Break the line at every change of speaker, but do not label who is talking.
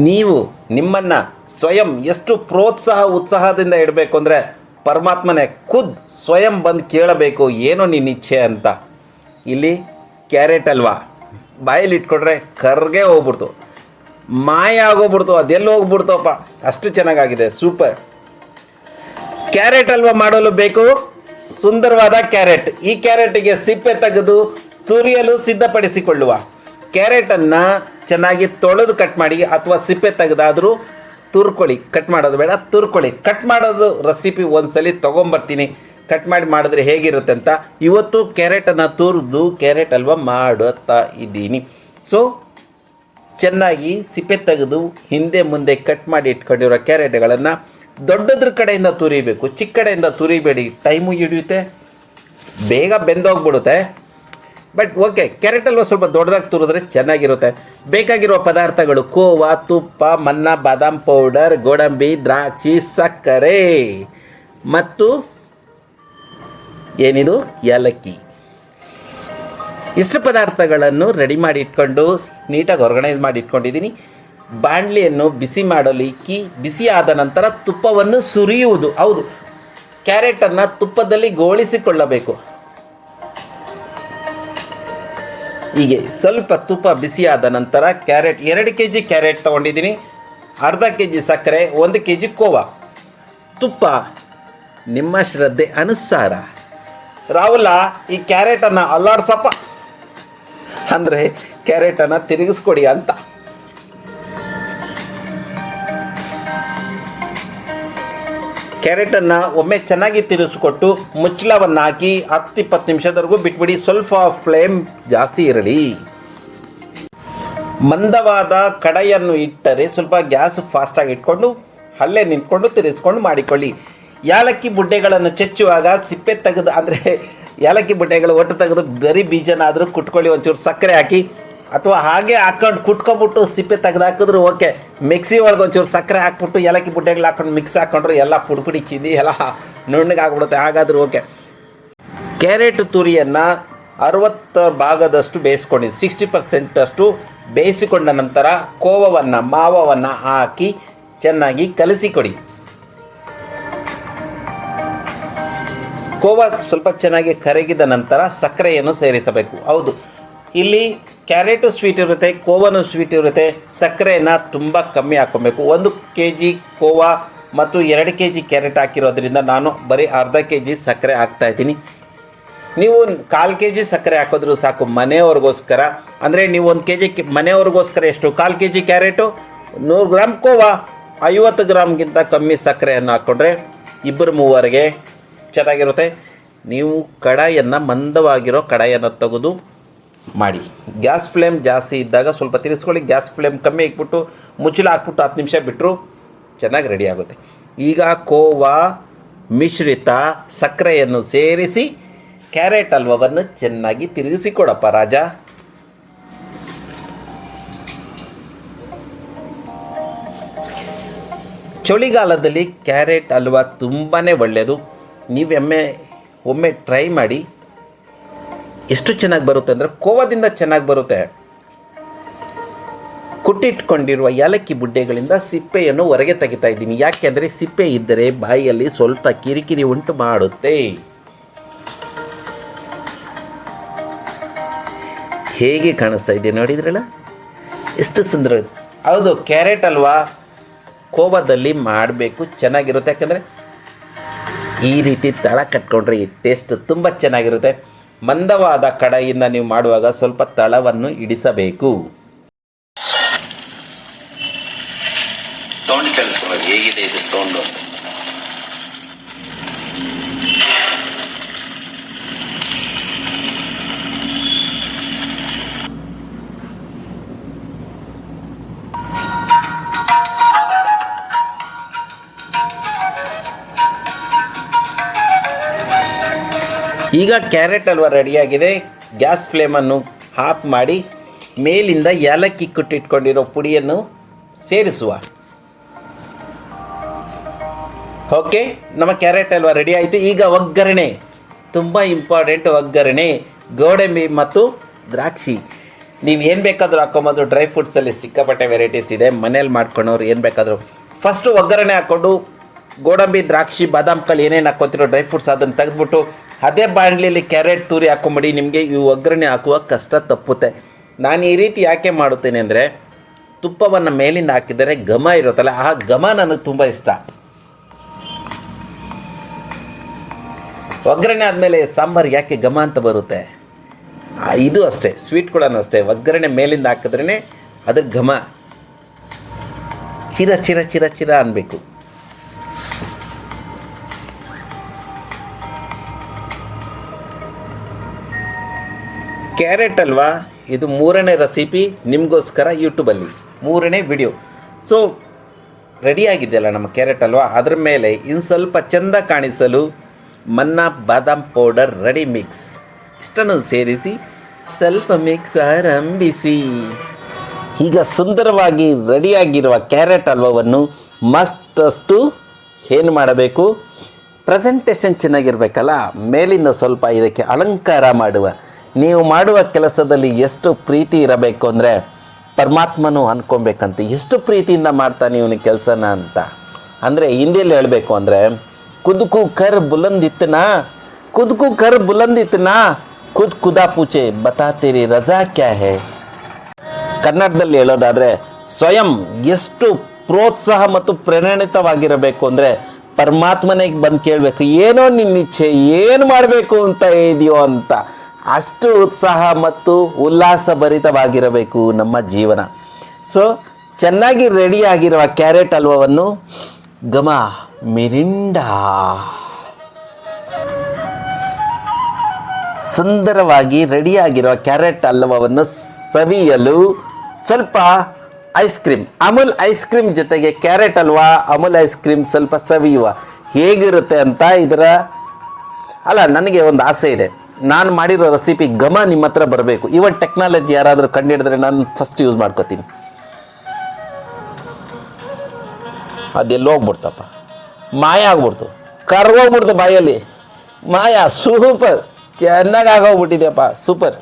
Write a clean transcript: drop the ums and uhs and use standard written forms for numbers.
ನೀವು ನಿಮ್ಮನ್ನು ಸ್ವಯಂ ಎಷ್ಟು ಪ್ರೋತ್ಸಾಹ ಉತ್ಸಾಹದಿಂದ ಇಡಬೇಕು ಅಂದರೆ ಪರಮಾತ್ಮನೇ ಸ್ವಯಂ ಬಂದು ಕೇಳಬೇಕು ಏನೋ ನಿನ್ನ ಇಚ್ಛೆ ಅಂತ. ಇಲ್ಲಿ ಕ್ಯಾರೆಟ್ ಅಲ್ವಾ ಬಾಯಲ್ಲಿ ಇಟ್ಕೊಂಡ್ರೆ ಕರ್ಗೆ ಹೋಗ್ಬಿಡ್ತು, ಮಾಯ ಆಗೋಗ್ಬಿಡ್ತು, ಅದೆಲ್ಲ ಹೋಗ್ಬಿಡ್ತಪ್ಪ, ಅಷ್ಟು ಚೆನ್ನಾಗಾಗಿದೆ, ಸೂಪರ್. ಕ್ಯಾರೆಟ್ ಹಲ್ವಾ ಮಾಡಲು ಬೇಕು ಸುಂದರವಾದ ಕ್ಯಾರೆಟ್. ಈ ಕ್ಯಾರೆಟಿಗೆ ಸಿಪ್ಪೆ ತೆಗೆದು ತುರಿಯಲು ಸಿದ್ಧಪಡಿಸಿಕೊಳ್ಳುವ. ಕ್ಯಾರೆಟನ್ನು ಚೆನ್ನಾಗಿ ತೊಳೆದು ಕಟ್ ಮಾಡಿ ಅಥವಾ ಸಿಪ್ಪೆ ತೆಗೆದಾದರೂ ತುರ್ಕೊಳ್ಳಿ, ಕಟ್ ಮಾಡೋದು ಬೇಡ, ತುರ್ಕೊಳ್ಳಿ. ಕಟ್ ಮಾಡೋದು ರೆಸಿಪಿ ಒಂದ್ಸಲಿ ತೊಗೊಂಬರ್ತೀನಿ, ಕಟ್ ಮಾಡಿ ಮಾಡಿದ್ರೆ ಹೇಗಿರುತ್ತೆ ಅಂತ. ಇವತ್ತು ಕ್ಯಾರೆಟನ್ನು ತುರಿದು ಕ್ಯಾರೆಟ್ ಹಲ್ವಾ ಮಾಡುತ್ತಾ ಇದ್ದೀನಿ. ಸೊ ಚೆನ್ನಾಗಿ ಸಿಪ್ಪೆ ತೆಗೆದು ಹಿಂದೆ ಮುಂದೆ ಕಟ್ ಮಾಡಿ ಇಟ್ಕೊಂಡಿರೋ ಕ್ಯಾರೆಟ್ಗಳನ್ನು ದೊಡ್ಡದ್ರ ಕಡೆಯಿಂದ ತುರಿಬೇಕು, ಚಿಕ್ಕ ಕಡೆಯಿಂದ ತುರಿಬೇಡಿ, ಟೈಮು ಹಿಡಿಯುತ್ತೆ, ಬೇಗ ಬೆಂದೋಗ್ಬಿಡುತ್ತೆ. ಬಟ್ ಓಕೆ, ಕ್ಯಾರೆಟ್ ಹಲ್ವಾ ಸ್ವಲ್ಪ ದೊಡ್ಡದಾಗಿ ತುರಿದ್ರೆ ಚೆನ್ನಾಗಿರುತ್ತೆ. ಬೇಕಾಗಿರುವ ಪದಾರ್ಥಗಳು: ಕೋವಾ, ತುಪ್ಪ, ಮನ್ನ, ಬಾದಾಮ್ ಪೌಡರ್, ಗೋಡಂಬಿ, ದ್ರಾಕ್ಷಿ, ಸಕ್ಕರೆ ಮತ್ತು ಏನಿದು ಏಲಕ್ಕಿ. ಇಷ್ಟು ಪದಾರ್ಥಗಳನ್ನು ರೆಡಿ ಮಾಡಿ ಇಟ್ಕೊಂಡು ನೀಟಾಗಿ ಆರ್ಗನೈಸ್ ಮಾಡಿ ಇಟ್ಕೊಂಡಿದ್ದೀನಿ. ಬಾಣಲಿಯನ್ನು ಬಿಸಿ ಮಾಡಲು ಇಕ್ಕಿ ಬಿಸಿ ಆದ ನಂತರ ತುಪ್ಪವನ್ನು ಸುರಿಯುವುದು. ಹೌದು, ಕ್ಯಾರೆಟನ್ನು ತುಪ್ಪದಲ್ಲಿ ಗೋಳಿಸಿಕೊಳ್ಳಬೇಕು. ಹೀಗೆ ಸ್ವಲ್ಪ ತುಪ್ಪ ಬಿಸಿಯಾದ ನಂತರ ಕ್ಯಾರೆಟ್ 2 kg ಕ್ಯಾರೆಟ್ ತೊಗೊಂಡಿದ್ದೀನಿ, ಅರ್ಧ kg ಸಕ್ಕರೆ, 1 kg ಕೋವಾ, ತುಪ್ಪ ನಿಮ್ಮ ಶ್ರದ್ಧೆ ಅನುಸಾರ. ರಾಹುಲ, ಈ ಕ್ಯಾರೆಟನ್ನು ಅಲ್ಲಾಡ್ಸಪ್ಪ ಅಂದರೆ ಕ್ಯಾರೆಟನ್ನು ತಿರುಗಿಸ್ಕೊಡಿ ಅಂತ. ಕ್ಯಾರೆಟನ್ನು ಒಮ್ಮೆ ಚೆನ್ನಾಗಿ ತಿರುಗಿಸ್ಕೊಟ್ಟು ಮುಚ್ಚಳವನ್ನು ಹಾಕಿ 10-20 ನಿಮಿಷದವರೆಗೂ ಬಿಟ್ಬಿಡಿ. ಸ್ವಲ್ಪ ಫ್ಲೇಮ್ ಜಾಸ್ತಿ ಇರಲಿ. ಮಂದವಾದ ಕಡಾಯಿಯನ್ನು ಇಟ್ಟರೆ ಸ್ವಲ್ಪ ಗ್ಯಾಸ್ ಫಾಸ್ಟಾಗಿ ಇಟ್ಕೊಂಡು ಅಲ್ಲೇ ನಿಂತ್ಕೊಂಡು ತಿರುಗಿಸ್ಕೊಂಡು ಮಾಡಿಕೊಳ್ಳಿ. ಏಲಕ್ಕಿ ಬುಡ್ಡೆಗಳನ್ನು ಚೆಚ್ಚುವಾಗ ಸಿಪ್ಪೆ ತೆಗೆದು, ಅಂದರೆ ಏಲಕ್ಕಿ ಬುಡ್ಡೆಗಳು ಒಟ್ಟು ತೆಗೆದು ಬರೀ ಬೀಜನಾದರೂ ಕುಟ್ಕೊಳ್ಳಿ. ಒಂಚೂರು ಸಕ್ಕರೆ ಹಾಕಿ ಅಥವಾ ಹಾಗೆ ಹಾಕ್ಕೊಂಡು ಕುಟ್ಕೊಬಿಟ್ಟು ಸಿಪ್ಪೆ ತೆಗೆದು ಹಾಕಿದ್ರು ಓಕೆ. ಮಿಕ್ಸಿ ಒಳಗೆ ಒಂಚೂರು ಸಕ್ಕರೆ ಹಾಕ್ಬಿಟ್ಟು ಏಲಕ್ಕಿ ಬುಡ್ಡೆಗಳು ಹಾಕ್ಕೊಂಡು ಮಿಕ್ಸ್ ಹಾಕ್ಕೊಂಡ್ರೆ ಎಲ್ಲ ಪುಡಿ ಚಿಂದಿ ಎಲ್ಲ ನುಣ್ಣಗಾಗ್ಬಿಡುತ್ತೆ, ಹಾಗಾದರೂ ಓಕೆ. ಕ್ಯಾರೆಟ್ ತುರಿಯನ್ನು 60 ಭಾಗದಷ್ಟು ಬೇಯಿಸ್ಕೊಂಡಿದ್ದು, 60% ಬೇಯಿಸಿಕೊಂಡ ನಂತರ ಕೋವವನ್ನು ಮಾವನ್ನು ಹಾಕಿ ಚೆನ್ನಾಗಿ ಕಲಸಿಕೊಡಿ. ಕೋವಾ ಸ್ವಲ್ಪ ಚೆನ್ನಾಗಿ ಕರಗಿದ ನಂತರ ಸಕ್ಕರೆಯನ್ನು ಸೇರಿಸಬೇಕು. ಹೌದು, ಇಲ್ಲಿ ಕ್ಯಾರೆಟು ಸ್ವೀಟ್ ಇರುತ್ತೆ, ಕೋವಾನು ಸ್ವೀಟ್ ಇರುತ್ತೆ. ಸಕ್ಕರೆಯನ್ನು ತುಂಬ ಕಮ್ಮಿ ಹಾಕ್ಕೊಬೇಕು. 1 kg ಕೋವಾ ಮತ್ತು 2 kg ಕ್ಯಾರೆಟ್ ಹಾಕಿರೋದ್ರಿಂದ ನಾನು ಬರೀ ಅರ್ಧ kg ಸಕ್ಕರೆ ಹಾಕ್ತಾಯಿದ್ದೀನಿ. ನೀವು 1/4 kg ಸಕ್ಕರೆ ಹಾಕಿದ್ರೂ ಸಾಕು ಮನೆಯವ್ರಿಗೋಸ್ಕರ. ಅಂದರೆ ನೀವು 1 kg ಮನೆಯವ್ರಿಗೋಸ್ಕರ ಎಷ್ಟು, 1/4 kg ಕ್ಯಾರೆಟು, 100 ಗ್ರಾಮ್ ಕೋವಾ, 50 ಗ್ರಾಮ್ಗಿಂತ ಕಮ್ಮಿ ಸಕ್ಕರೆಯನ್ನು ಹಾಕ್ಕೊಂಡ್ರೆ 2-3 ಚೆನ್ನಾಗಿರುತ್ತೆ. ನೀವು ಕಡಾಯಿಯನ್ನು ಮಂದವಾಗಿರೋ ಕಡಾಯಿಯನ್ನು ತೆಗೆದು ಮಾಡಿ. ಗ್ಯಾಸ್ ಫ್ಲೇಮ್ ಜಾಸ್ತಿ ಇದ್ದಾಗ ಸ್ವಲ್ಪ ತಿರ್ಸ್ಕೊಳ್ಳಿ, ಗ್ಯಾಸ್ ಫ್ಲೇಮ್ ಕಮ್ಮಿ ಇಟ್ಬಿಟ್ಟು ಮುಚ್ಚಳ ಹಾಕ್ಬಿಟ್ಟು 10 ನಿಮಿಷ ಬಿಟ್ಟರು ಚೆನ್ನಾಗಿ ರೆಡಿ ಆಗುತ್ತೆ. ಈಗ ಕೋವಾ ಮಿಶ್ರಿತ ಸಕ್ಕರೆಯನ್ನು ಸೇರಿಸಿ ಕ್ಯಾರೆಟ್ ಹಲ್ವವನ್ನು ಚೆನ್ನಾಗಿ ತಿರುಗಿಸಿಕೊಡಪ್ಪ ರಾಜ. ಚಳಿಗಾಲದಲ್ಲಿ ಕ್ಯಾರೆಟ್ ಹಲ್ವ ತುಂಬಾ ಒಳ್ಳೆಯದು. ನೀವು ಒಮ್ಮೆ ಟ್ರೈ ಮಾಡಿ. ಎಷ್ಟು ಚೆನ್ನಾಗಿ ಬರುತ್ತೆ ಅಂದರೆ ಕೋವಾದಿಂದ ಚೆನ್ನಾಗಿ ಬರುತ್ತೆ. ಕುಟ್ಟಿಟ್ಕೊಂಡಿರುವ ಏಲಕ್ಕಿ ಬುಡ್ಡೆಗಳಿಂದ ಸಿಪ್ಪೆಯನ್ನು ಹೊರಗೆ ತೆಗಿತಾ ಇದ್ದೀನಿ. ಯಾಕೆ ಅಂದರೆ ಸಿಪ್ಪೆ ಇದ್ದರೆ ಬಾಯಿಯಲ್ಲಿ ಸ್ವಲ್ಪ ಕಿರಿಕಿರಿ ಉಂಟು ಮಾಡುತ್ತೆ. ಹೇಗೆ ಕಾಣಿಸ್ತಾ ಇದೆ ನೋಡಿದ್ರಲ್ಲ, ಎಷ್ಟು ಸುಂದರ. ಹೌದು, ಕ್ಯಾರೆಟ್ ಹಲ್ವಾ ಕೋವಾದಲ್ಲಿ ಮಾಡಬೇಕು, ಚೆನ್ನಾಗಿರುತ್ತೆ. ಯಾಕಂದರೆ ಈ ರೀತಿ ತಳ ಕಟ್ಕೊಂಡ್ರೆ ಈ ಟೇಸ್ಟ್ ತುಂಬ ಚೆನ್ನಾಗಿರುತ್ತೆ. ಮಂದವಾದ ಕಡಾಯಿಯಿಂದ ನೀವು ಮಾಡುವಾಗ ಸ್ವಲ್ಪ ತಳವನ್ನು ಇಡಿಸಬೇಕು. ಸೌಂಡ್ ಕೇಳಿಸ್ಕೊಳ್ಳೋದು ಹೇಗಿದೆ ಇದು ಸೌಂಡು. ಈಗ ಕ್ಯಾರೆಟ್ ಹಲ್ವಾ ರೆಡಿಯಾಗಿದೆ. ಗ್ಯಾಸ್ ಫ್ಲೇಮನ್ನು ಆಫ್ ಮಾಡಿ ಮೇಲಿಂದ ಏಲಕ್ಕಿ ಕುಟ್ಟಿಟ್ಕೊಂಡಿರೋ ಪುಡಿಯನ್ನು ಸೇರಿಸುವ. ಓಕೆ, ನಮ್ಮ ಕ್ಯಾರೆಟ್ ಹಲ್ವಾ ರೆಡಿ ಆಯಿತು. ಈಗ ಒಗ್ಗರಣೆ ತುಂಬ ಇಂಪಾರ್ಟೆಂಟ್. ಒಗ್ಗರಣೆ ಗೋಡಂಬಿ ಮತ್ತು ದ್ರಾಕ್ಷಿ. ನೀವು ಏನು ಬೇಕಾದರೂ ಹಾಕ್ಕೊಬೋದು. ಡ್ರೈ ಫ್ರೂಟ್ಸಲ್ಲಿ ಸಿಕ್ಕಾಪಟ್ಟೆ ವೆರೈಟೀಸ್ ಇದೆ. ಮನೇಲಿ ಮಾಡ್ಕೊಳೋರು ಏನು ಬೇಕಾದರೂ ಫಸ್ಟು ಒಗ್ಗರಣೆ ಹಾಕ್ಕೊಂಡು ಗೋಡಂಬಿ, ದ್ರಾಕ್ಷಿ, ಬಾದಾಮ್ ಕಾಳು ಏನೇನು ಹಾಕ್ಕೊತಿರೋ ಡ್ರೈ ಫ್ರೂಟ್ಸ್ ಅದನ್ನು ತೆಗೆದ್ಬಿಟ್ಟು ಅದೇ ಬಾಣಲಿಯಲ್ಲಿ ಕ್ಯಾರೆಟ್ ತುರಿ ಹಾಕ್ಕೊಂಬಿಡಿ. ನಿಮಗೆ ಈ ಒಗ್ಗರಣೆ ಹಾಕುವ ಕಷ್ಟ ತಪ್ಪುತ್ತೆ. ನಾನು ಈ ರೀತಿ ಯಾಕೆ ಮಾಡುತ್ತೇನೆ ಅಂದರೆ ತುಪ್ಪವನ್ನು ಮೇಲಿಂದ ಹಾಕಿದರೆ ಘಮ ಇರುತ್ತಲ್ಲ, ಆ ಘಮ ನನಗೆ ತುಂಬ ಇಷ್ಟ. ಒಗ್ಗರಣೆ ಆದಮೇಲೆ ಸಾಂಬಾರು ಯಾಕೆ ಘಮ ಅಂತ ಬರುತ್ತೆ, ಇದು ಅಷ್ಟೇ. ಸ್ವೀಟ್ ಕೂಡ ಅಷ್ಟೇ, ಒಗ್ಗರಣೆ ಮೇಲಿಂದ ಹಾಕಿದ್ರೇ ಅದ್ರ ಘಮ ಚಿರ ಚಿರ ಚಿರ ಚಿರ ಅನ್ಬೇಕು. ಕ್ಯಾರೆಟ್ ಅಲ್ವಾ, ಇದು 3ನೇ ರೆಸಿಪಿ ನಿಮಗೋಸ್ಕರ ಯೂಟ್ಯೂಬಲ್ಲಿ, 3ನೇ ವಿಡಿಯೋ. ಸೊ ರೆಡಿಯಾಗಿದೆಯಲ್ಲ ನಮ್ಮ ಕ್ಯಾರೆಟ್ ಅಲ್ವಾ, ಅದ್ರ ಮೇಲೆ ಇನ್ನು ಸ್ವಲ್ಪ ಚೆಂದ ಕಾಣಿಸಲು ಮನ್ನಾ ಬಾದಾಮ್ ಪೌಡರ್ ರೆಡಿ ಮಿಕ್ಸ್ ಇಷ್ಟನ್ನು ಸೇರಿಸಿ ಸ್ವಲ್ಪ ಮಿಕ್ಸ್ ಆರಂಭಿಸಿ. ಈಗ ಸುಂದರವಾಗಿ ರೆಡಿಯಾಗಿರುವ ಕ್ಯಾರೆಟ್ ಹಲ್ವವನ್ನು ಮತ್ತಷ್ಟು ಏನು ಮಾಡಬೇಕು, ಪ್ರೆಸೆಂಟೇಷನ್ ಚೆನ್ನಾಗಿರಬೇಕಲ್ಲ, ಮೇಲಿಂದ ಸ್ವಲ್ಪ ಇದಕ್ಕೆ ಅಲಂಕಾರ ಮಾಡುವ. ನೀವು ಮಾಡುವ ಕೆಲಸದಲ್ಲಿ ಎಷ್ಟು ಪ್ರೀತಿ ಇರಬೇಕು ಅಂದರೆ ಪರಮಾತ್ಮನೂ ಅಂದ್ಕೊಬೇಕಂತ, ಎಷ್ಟು ಪ್ರೀತಿಯಿಂದ ಮಾಡ್ತಾನೆ ಇವನ ಕೆಲಸನ ಅಂತ. ಅಂದರೆ ಹಿಂದಿಯಲ್ಲಿ ಹೇಳಬೇಕು ಅಂದರೆ ಕುದ್ಕು ಕರ್ ಬುಲಂದಿತ್ತನಾ, ಕುದ್ಕು ಕರ್ ಬುಲಂದಿತ್ತನಾ, ಖುದ್ ಖುದಾ ಪೂಚೆ ಬತಾ ತೇರಿ ರಜಾ ಕ್ಯಾ ಹೇ. ಕನ್ನಡದಲ್ಲಿ ಹೇಳೋದಾದರೆ ಸ್ವಯಂ ಎಷ್ಟು ಪ್ರೋತ್ಸಾಹ ಮತ್ತು ಪ್ರೇರಣಿತವಾಗಿರಬೇಕು ಅಂದರೆ ಪರಮಾತ್ಮನಿಗೆ ಬಂದು ಕೇಳಬೇಕು, ಏನೋ ನಿನ್ನ ಇಚ್ಛೆ, ಏನು ಮಾಡಬೇಕು ಅಂತ ಇದೆಯೋ ಅಂತ. ಅಷ್ಟು ಉತ್ಸಾಹ ಮತ್ತು ಉಲ್ಲಾಸಭರಿತವಾಗಿರಬೇಕು ನಮ್ಮ ಜೀವನ. ಸೊ ಚೆನ್ನಾಗಿ ರೆಡಿಯಾಗಿರುವ ಕ್ಯಾರೆಟ್ ಹಲ್ವವನ್ನು ಘಮ ಮಿರಿಂಡಾ ಸುಂದರವಾಗಿ ರೆಡಿಯಾಗಿರುವ ಕ್ಯಾರೆಟ್ ಹಲ್ವವನ್ನು ಸವಿಯಲು ಸ್ವಲ್ಪ ice cream, Amul ice cream ಜೊತೆಗೆ carrot halwa, Amul ice cream ಸ್ವಲ್ಪ ಸವಿಯುವ ಹೇಗಿರುತ್ತೆ ಅಂತ ನನಗೆ ಒಂದು ಆಸೆ ಇದೆ. ನಾನು ಮಾಡಿರೋ ರೆಸಿಪಿ ಘಮ ನಿಮ್ಮ ಹತ್ರ ಬರಬೇಕು. ಇವನ್ ಟೆಕ್ನಾಲಜಿ ಯಾರಾದರೂ ಕಂಡುಹಿಡಿದ್ರೆ ನಾನು ಫಸ್ಟ್ ಯೂಸ್ ಮಾಡ್ಕೋತೀನಿ. ಅದೆಲ್ಲ ಹೋಗ್ಬಿಡ್ತಪ್ಪ, ಮಾಯ ಆಗ್ಬಿಡ್ತು, ಕರ್ಗೋಗ್ಬಿಡ್ತು ಬಾಯಲ್ಲಿ ಮಾಯ. ಸೂಪರ್, ಚೆನ್ನಾಗಿ ಆಗೋಗ್ಬಿಟ್ಟಿದೆಯಪ್ಪ, ಸೂಪರ್.